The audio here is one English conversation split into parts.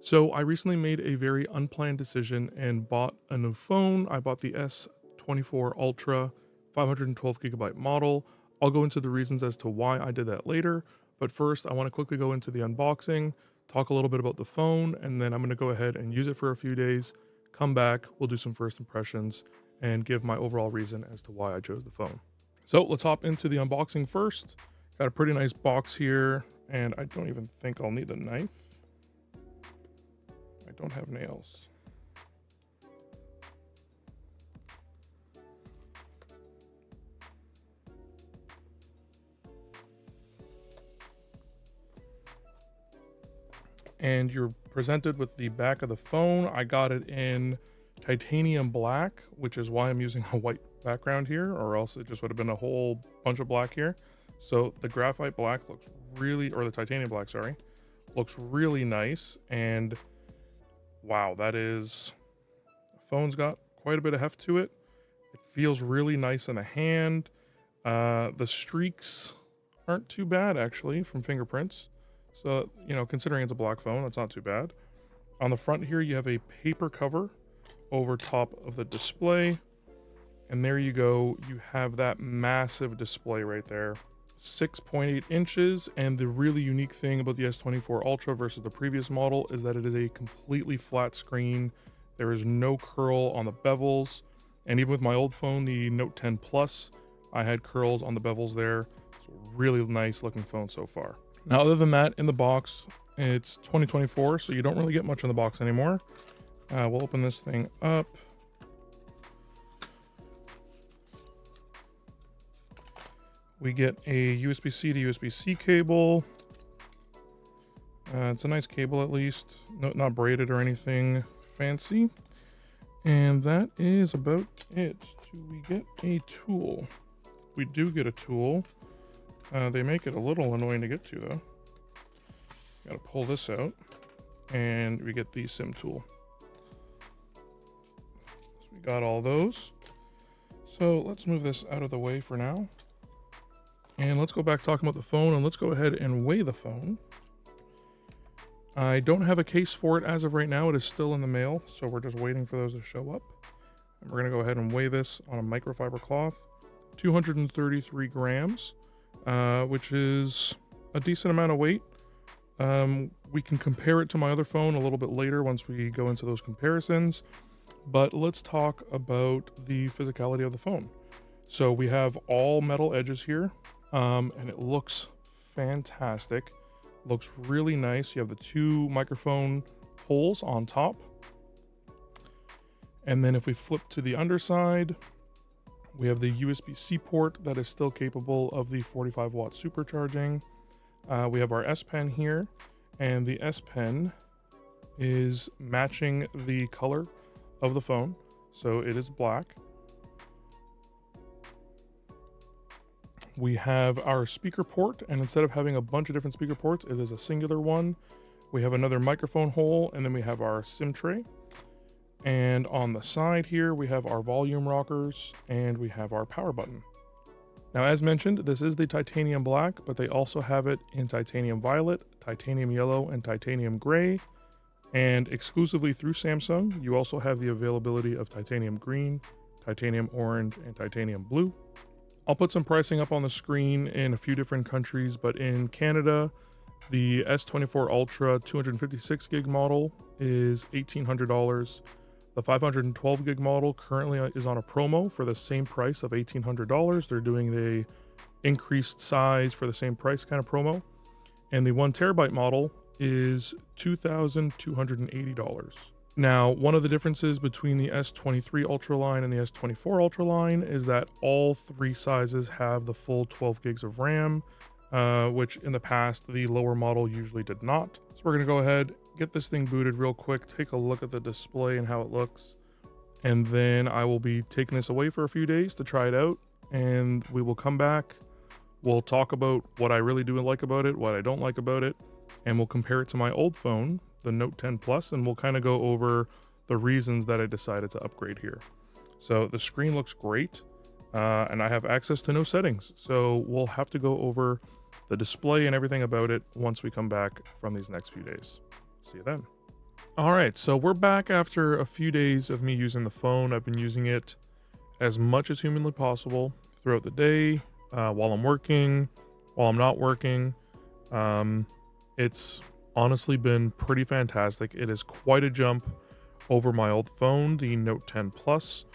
So I recently made a very unplanned decision and bought a new phone. I bought the S24 Ultra 512 gigabyte model. I'll go into the reasons as to why I did that later. But first, I want to quickly go into the unboxing, talk a little bit about the phone, and then I'm going to go ahead and use it for a few days. Come back, we'll do some first impressions and give my overall reason as to why I chose the phone. So let's hop into the unboxing first. Got a pretty nice box here, and I don't even think I'll need the knife. I don't have nails. And you're presented with the back of the phone. I got it in titanium black, which is why I'm using a white background here, or else it just would have been a whole bunch of black here. So the graphite black looks really, or the titanium black, sorry, looks really nice. And wow, the phone's got quite a bit of heft to it. It feels really nice in the hand. The streaks aren't too bad actually from fingerprints. So, considering it's a black phone, that's not too bad. On the front here, you have a paper cover over top of the display. And there you go. You have that massive display right there. 6.8 inches. And the really unique thing about the S24 Ultra versus the previous model is that it is a completely flat screen. There is no curl on the bezels. And even with my old phone, the Note 10 Plus, I had curls on the bezels there. So really nice looking phone so far. Now, other than that, in the box, it's 2024, so you don't really get much in the box anymore. We'll open this thing up. We get a USB-C to USB-C cable. It's a nice cable at least, not braided or anything fancy. And that is about it. Do we get a tool? We do get a tool. They make it a little annoying to get to though. Gotta pull this out and we get the SIM tool. So we got all those. So let's move this out of the way for now. And let's go back talking about the phone, and let's go ahead and weigh the phone. I don't have a case for it as of right now. It is still in the mail, so we're just waiting for those to show up. And we're gonna go ahead and weigh this on a microfiber cloth. 233 grams. Which is a decent amount of weight. We can compare it to my other phone a little bit later once we go into those comparisons, but let's talk about the physicality of the phone. So we have all metal edges here, and it looks fantastic. Looks really nice. You have the two microphone holes on top. And then if we flip to the underside, we have the USB-C port that is still capable of the 45 watt supercharging. We have our S Pen here, and the S Pen is matching the color of the phone. So it is black. We have our speaker port, and instead of having a bunch of different speaker ports, it is a singular one. We have another microphone hole, and then we have our SIM tray. And on the side here, we have our volume rockers and we have our power button. Now, as mentioned, this is the titanium black, but they also have it in titanium violet, titanium yellow, and titanium gray. And exclusively through Samsung, you also have the availability of titanium green, titanium orange, and titanium blue. I'll put some pricing up on the screen in a few different countries, but in Canada, the S24 Ultra 256 gig model is $1,800. The 512 gig model currently is on a promo for the same price of $1,800. They're doing the increased size for the same price kind of promo. And the 1 terabyte model is $2,280. Now, one of the differences between the S23 Ultra line and the S24 Ultra line is that all three sizes have the full 12 gigs of RAM, which in the past, the lower model usually did not. So we're gonna go ahead, get this thing booted real quick, take a look at the display and how it looks. And then I will be taking this away for a few days to try it out, and we will come back. We'll talk about what I really do like about it, what I don't like about it, and we'll compare it to my old phone, the Note 10 Plus, and we'll kind of go over the reasons that I decided to upgrade here. So the screen looks great, and I have access to no settings. So we'll have to go over the display and everything about it once we come back from these next few days. See you then. All right, so we're back after a few days of me using the phone. I've been using it as much as humanly possible throughout the day, while I'm working, while I'm not working. Um, it's honestly been pretty fantastic. It is quite a jump over my old phone, the Note 10 Plus.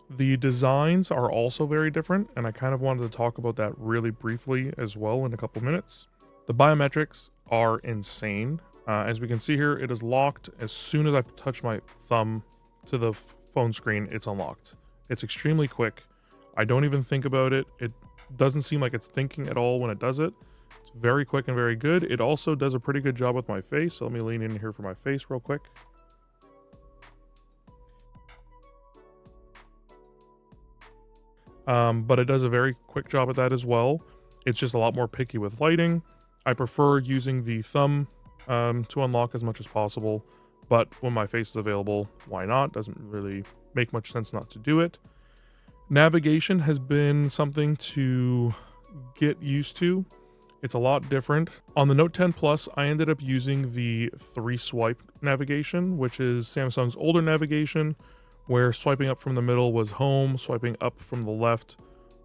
The designs are also very different, and I kind of wanted to talk about that really briefly as well in a couple minutes. The biometrics are insane. As we can see here, it is locked. As soon as I touch my thumb to the phone screen, it's unlocked. It's extremely quick. I don't even think about it. It doesn't seem like it's thinking at all when it does it. It's very quick and very good. It also does a pretty good job with my face. So let me lean in here for my face real quick. But it does a very quick job at that as well. It's just a lot more picky with lighting. I prefer using the thumb to unlock as much as possible, but when my face is available, why not? Doesn't really make much sense not to do it. Navigation has been something to get used to. It's a lot different. On the Note 10 Plus, I ended up using the 3-swipe navigation, which is Samsung's older navigation, where swiping up from the middle was home, swiping up from the left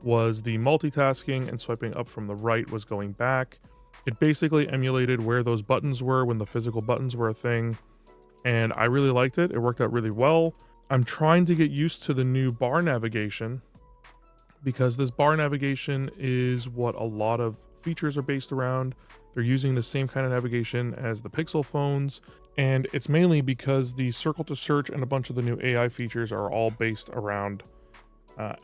was the multitasking, and swiping up from the right was going back. It basically emulated where those buttons were when the physical buttons were a thing, and I really liked it. It worked out really well. I'm trying to get used to the new bar navigation, because this bar navigation is what a lot of features are based around. They're using the same kind of navigation as the Pixel phones, and it's mainly because the circle to search and a bunch of the new AI features are all based around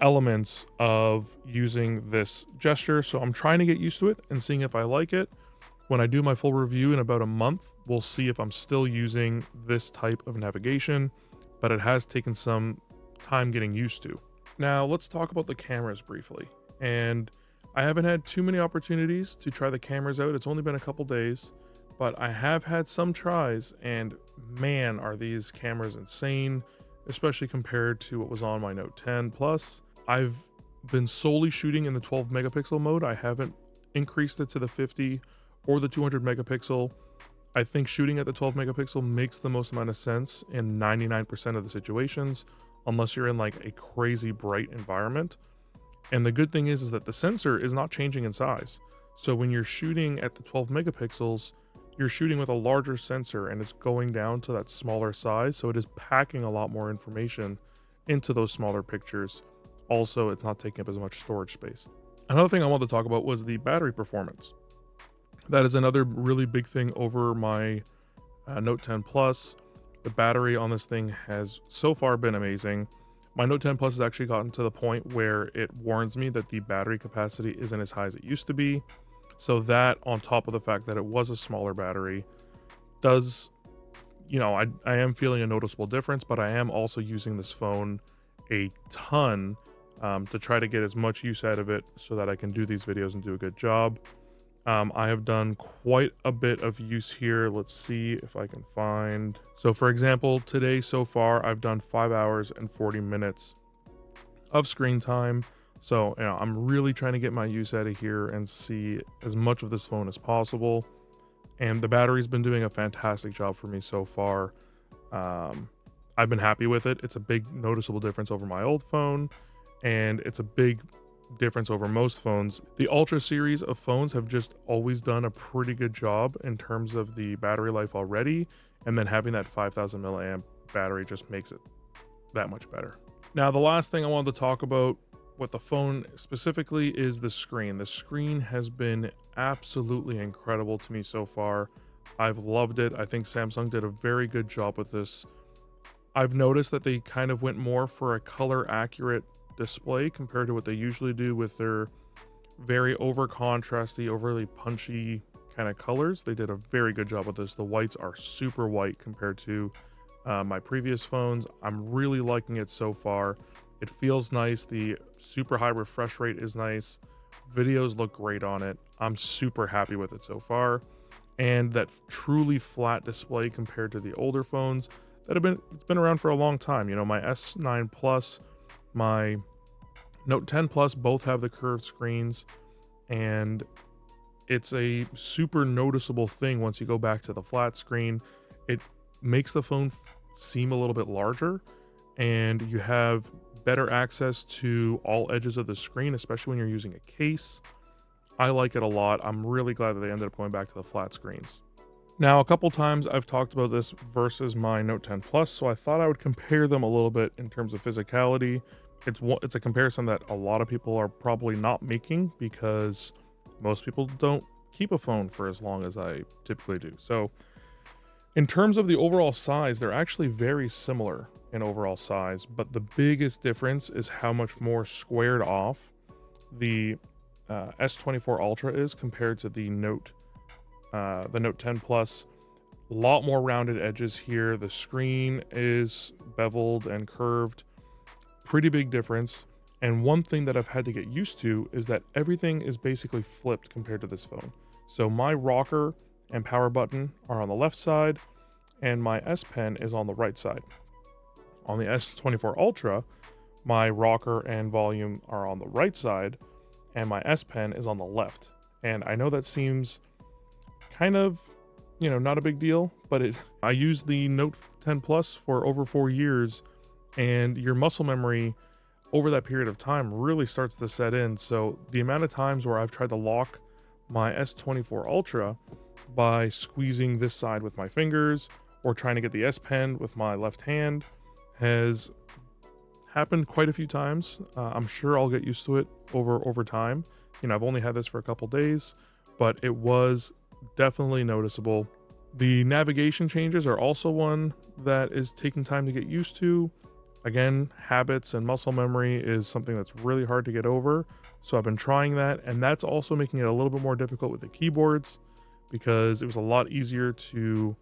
elements of using this gesture. So I'm trying to get used to it and seeing if I like it. When I do my full review in about a month, we'll see if I'm still using this type of navigation, but it has taken some time getting used to. Now let's talk about the cameras briefly. And I haven't had too many opportunities to try the cameras out. It's only been a couple days, but I have had some tries, and man, are these cameras insane, especially compared to what was on my Note 10 Plus. I've been solely shooting in the 12 megapixel mode. I haven't increased it to the 50 or the 200 megapixel. I think shooting at the 12 megapixel makes the most amount of sense in 99% of the situations, unless you're in like a crazy bright environment. And the good thing is that the sensor is not changing in size. So when you're shooting at the 12 megapixels, you're shooting with a larger sensor and it's going down to that smaller size. So it is packing a lot more information into those smaller pictures. Also, it's not taking up as much storage space. Another thing I wanted to talk about was the battery performance. That is another really big thing over my Note 10 Plus. The battery on this thing has so far been amazing. My Note 10 Plus has actually gotten to the point where it warns me that the battery capacity isn't as high as it used to be. So that, on top of the fact that it was a smaller battery, does, I am feeling a noticeable difference, but I am also using this phone a ton to try to get as much use out of it so that I can do these videos and do a good job. I have done quite a bit of use here. Let's see if I can find. So for example, today so far, I've done 5 hours and 40 minutes of screen time. So, I'm really trying to get my use out of here and see as much of this phone as possible. And the battery's been doing a fantastic job for me so far. I've been happy with it. It's a big noticeable difference over my old phone, and it's a big difference over most phones. The Ultra series of phones have just always done a pretty good job in terms of the battery life already, and then having that 5000 milliamp battery just makes it that much better. Now, the last thing I wanted to talk about with the phone specifically is the screen. The screen has been absolutely incredible to me so far. I've loved it. I think Samsung did a very good job with this. I've noticed that they kind of went more for a color accurate display compared to what they usually do with their very over contrasty, overly punchy kind of colors. They did a very good job with this. The whites are super white compared to my previous phones. I'm really liking it so far. It feels nice. The super high refresh rate is nice. Videos look great on it. I'm super happy with it so far. And that truly flat display compared to the older phones that it's been around for a long time. My S9 Plus, my Note 10 Plus both have the curved screens, and it's a super noticeable thing once you go back to the flat screen. It makes the phone seem a little bit larger, and you have better access to all edges of the screen, especially when you're using a case. I like it a lot. I'm really glad that they ended up going back to the flat screens. Now, a couple times I've talked about this versus my Note 10 Plus, so I thought I would compare them a little bit in terms of physicality. It's a comparison that a lot of people are probably not making because most people don't keep a phone for as long as I typically do. So in terms of the overall size, they're actually very similar in overall size, but the biggest difference is how much more squared off the S24 Ultra is compared to the Note 10 Plus. A lot more rounded edges here. The screen is beveled and curved. Pretty big difference. And one thing that I've had to get used to is that everything is basically flipped compared to this phone. So my rocker and power button are on the left side, and my S Pen is on the right side. On the S24 Ultra, my rocker and volume are on the right side, and my S Pen is on the left. And I know that seems kind of, not a big deal, but I used the Note 10 Plus for over 4 years, and your muscle memory over that period of time really starts to set in. So the amount of times where I've tried to lock my S24 Ultra by squeezing this side with my fingers or trying to get the S Pen with my left hand has happened quite a few times. I'm sure I'll get used to it over time. I've only had this for a couple days, but it was definitely noticeable. The navigation changes are also one that is taking time to get used to. Again, habits and muscle memory is something that's really hard to get over. So I've been trying that, and that's also making it a little bit more difficult with the keyboards because it was a lot easier to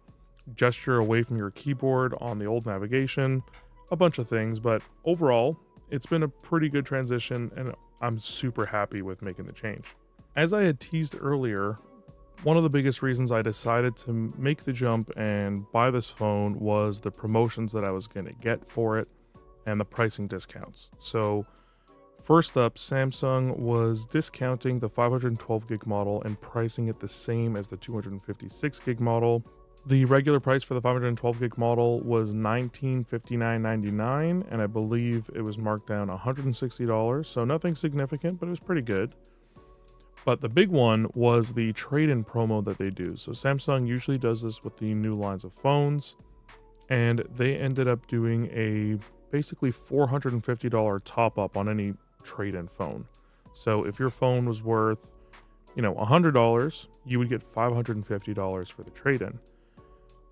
gesture away from your keyboard on the old navigation, a bunch of things, but overall, it's been a pretty good transition, and I'm super happy with making the change. As I had teased earlier, one of the biggest reasons I decided to make the jump and buy this phone was the promotions that I was going to get for it and the pricing discounts. So first up, Samsung was discounting the 512 gig model and pricing it the same as the 256 gig model. The regular price for the 512 gig model was $1959.99, and I believe it was marked down $160, so nothing significant, but it was pretty good. But the big one was the trade-in promo that they do. So Samsung usually does this with the new lines of phones, and they ended up doing a basically $450 top-up on any trade-in phone. So if your phone was worth, $100, you would get $550 for the trade-in.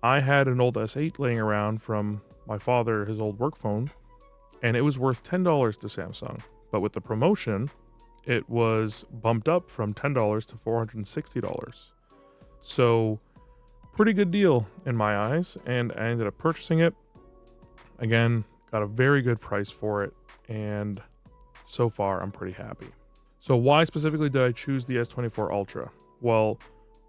I had an old S8 laying around from my father, his old work phone, and it was worth $10 to Samsung. But with the promotion, it was bumped up from $10 to $460. So pretty good deal in my eyes, and I ended up purchasing it. Again, got a very good price for it, and so far I'm pretty happy. So why specifically did I choose the S24 Ultra? Well,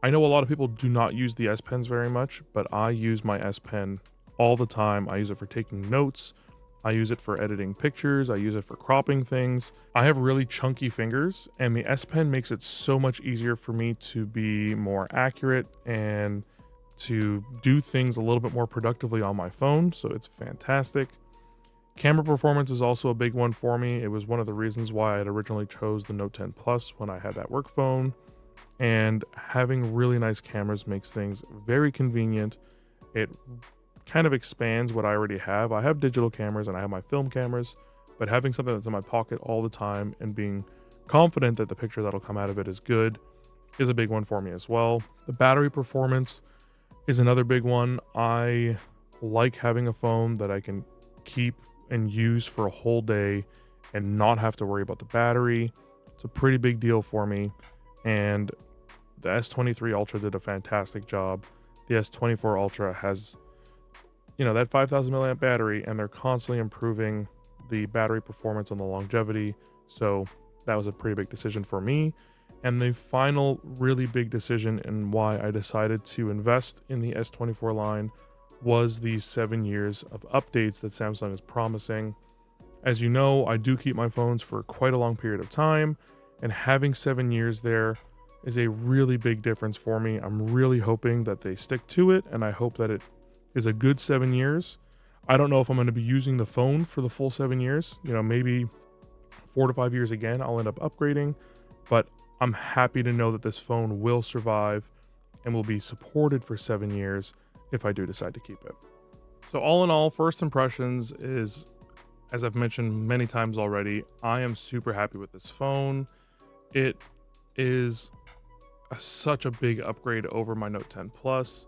I know a lot of people do not use the S Pens very much, but I use my S Pen all the time. I use it for taking notes. I use it for editing pictures. I use it for cropping things. I have really chunky fingers, and the S Pen makes it so much easier for me to be more accurate and to do things a little bit more productively on my phone, so it's fantastic. Camera performance is also a big one for me. It was one of the reasons why I had originally chose the Note 10 Plus when I had that work phone. And having really nice cameras makes things very convenient. It kind of expands what I already have. I have digital cameras and I have my film cameras, but having something that's in my pocket all the time and being confident that the picture that'll come out of it is good is a big one for me as well. The battery performance is another big one. I like having a phone that I can keep and use for a whole day and not have to worry about the battery. It's a pretty big deal for me, and the S23 Ultra did a fantastic job. The S24 Ultra has, that 5,000 milliamp battery, and they're constantly improving the battery performance and the longevity. So that was a pretty big decision for me. And the final really big decision and why I decided to invest in the S24 line was the 7 years of updates that Samsung is promising. As you know, I do keep my phones for quite a long period of time, and having 7 years there is a really big difference for me. I'm really hoping that they stick to it, and I hope that it is a good 7 years. I don't know if I'm going to be using the phone for the full 7 years. You know, maybe 4 to 5 years again, I'll end up upgrading, but I'm happy to know that this phone will survive and will be supported for 7 years if I do decide to keep it. So all in all, first impressions is, as I've mentioned many times already, I am super happy with this phone. It is such a big upgrade over my Note 10 Plus,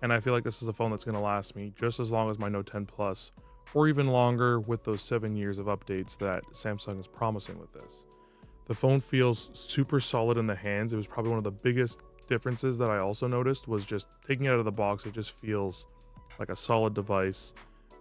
and I feel like this is a phone that's going to last me just as long as my Note 10 Plus, or even longer with those 7 years of updates that Samsung is promising with this. The phone feels super solid in the hands. It was probably one of the biggest differences that I also noticed was just taking it out of the box. It just feels like a solid device,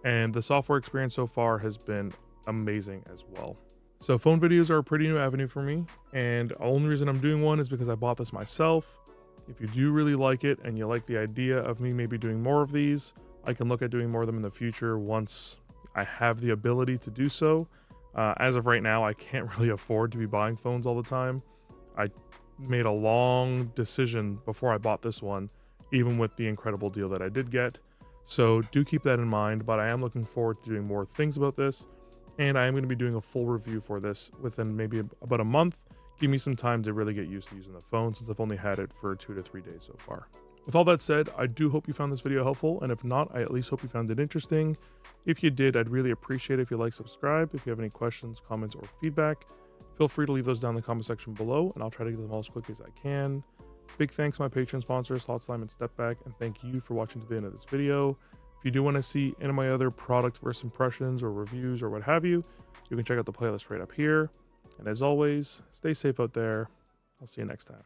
and the software experience so far has been amazing as well. So phone videos are a pretty new avenue for me, and the only reason I'm doing one is because I bought this myself. If you do really like it and you like the idea of me maybe doing more of these, I can look at doing more of them in the future once I have the ability to do so. As of right now, I can't really afford to be buying phones all the time. I made a long decision before I bought this one, even with the incredible deal that I did get. So do keep that in mind, but I am looking forward to doing more things about this. And I am going to be doing a full review for this within maybe about a month. Give me some time to really get used to using the phone since I've only had it for 2 to 3 days so far. With all that said, I do hope you found this video helpful, and if not, I at least hope you found it interesting. If you did, I'd really appreciate it if you like, subscribe. If you have any questions, comments, or feedback, feel free to leave those down in the comment section below, and I'll try to get to them all as quickly as I can. Big thanks to my Patreon sponsors, Slot Slime and Step Back, and thank you for watching to the end of this video. If you do want to see any of my other product first impressions or reviews or what have you, you can check out the playlist right up here. And as always, stay safe out there. I'll see you next time.